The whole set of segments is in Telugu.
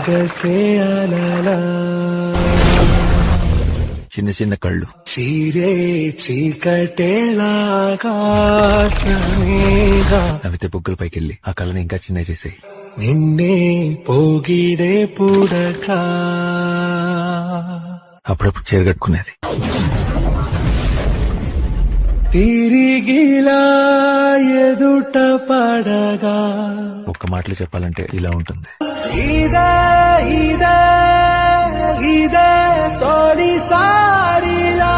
ఎగసే అలలా చిన్న చిన్న కళ్ళు చీరే చీకటేలాగా నవ్వితే బొగ్గుల పైకెళ్ళి ఆ కళ్ళని ఇంకా చిన్న చేసేయి. నిన్నే పోగిడే పుడక అప్పుడప్పుడు చేరగట్టుకునేది. తిరిగిలా ఎదుట పడగా ఒక్క మాటలు చెప్పాలంటే ఇలా ఉంటుంది. ఇదే ఇదే ఇదే తొలిసారిలా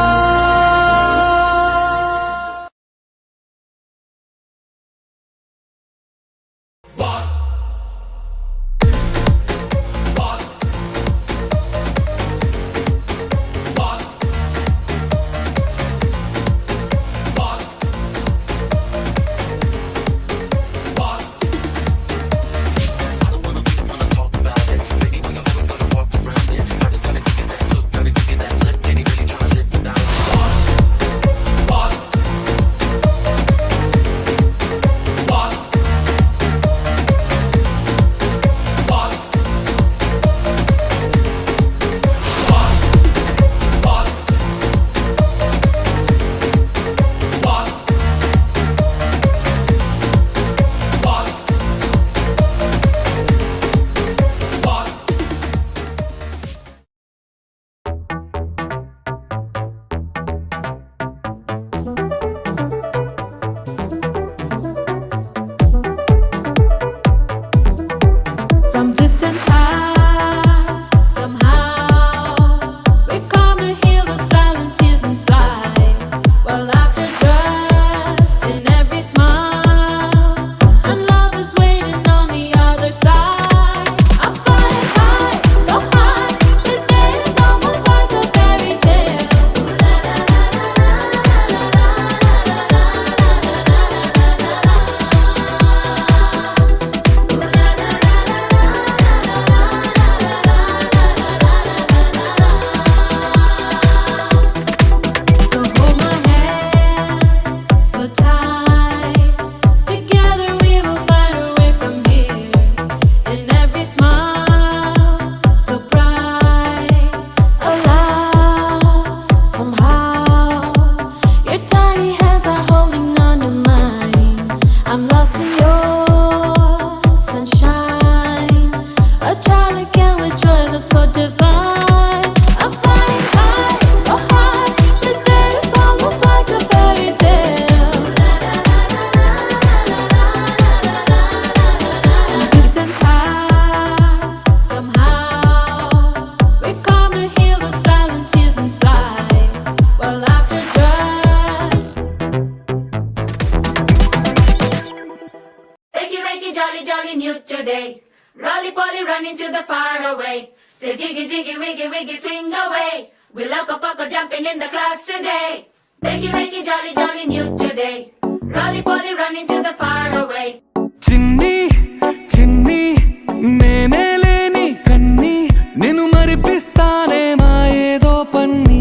Jolly, jolly new today. Rolly poly running to the far away. Say jiggy, jiggy, wiggy, wiggy, sing away. We loco poco jumping in the clouds today. Wakey, wakey, jolly, jolly new today. Rolly poly running to the far away. చిన్ని చిన్ని నేనే లేని కన్ని నిన్ను మరిపిస్తానే మా ఏదో పన్ని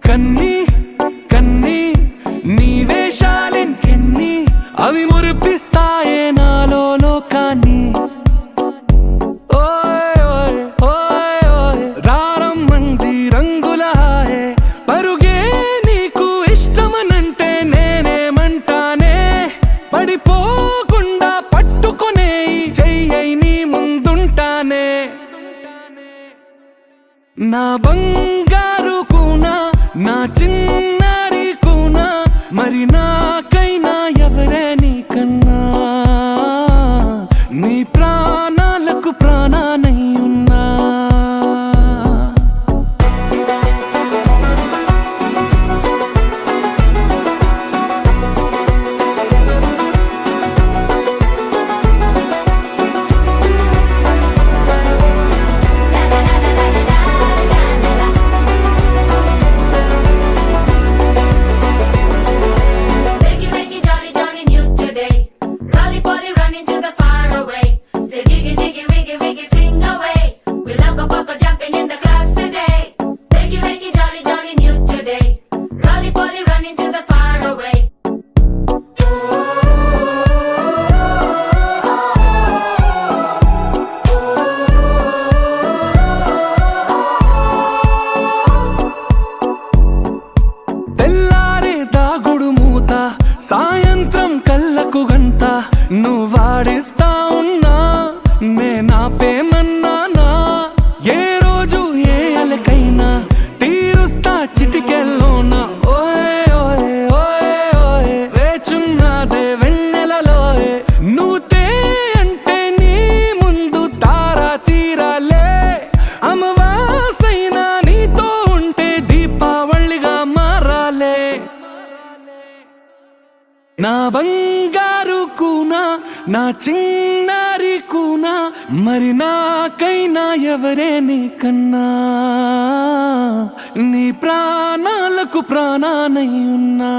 కన్ని కన్ని నీ వేషాలెన్కెన్ని అవి మురిపిస్తాయే నాలో లోకాన్ని ఓయ్ ఓయ్ ఓయ్ ఓయ్ రారమ్మంది రంగుల హాయే పరుగే నీకు ఇష్టమనంటే నేనేమంటానే పడిపోకుండా పట్టుకునే చెయ్యై నీ ముందుంటానే నా బంగారు కూనా నా చిన్నారి కూనా మరి నాకైనా ఎవరే నీకన్నా నీ ప్రాణాలకు ప్రాణానై ఉన్నా నువ్వు వాడిస్తా ఉన్నా నేనాపేమన్నానా ఏ రోజు ఏ అలకైనా తీరుస్తా చిటికెల్లోనా ఓయే ఓయే ఓయే ఓయే వేచున్నదే వెన్నెలలోయే నువ్వు తే అంటే నీ ముందు తారా తీరాలే అమవాసైనా నీతో ఉంటే దీపావళిగా మారాలే నా బంగారు కూనా నా చిన్నారి కూనా మరి నాకైనా ఎవరే నీకన్నా నీ ప్రాణాలకు ప్రాణానై ఉన్నా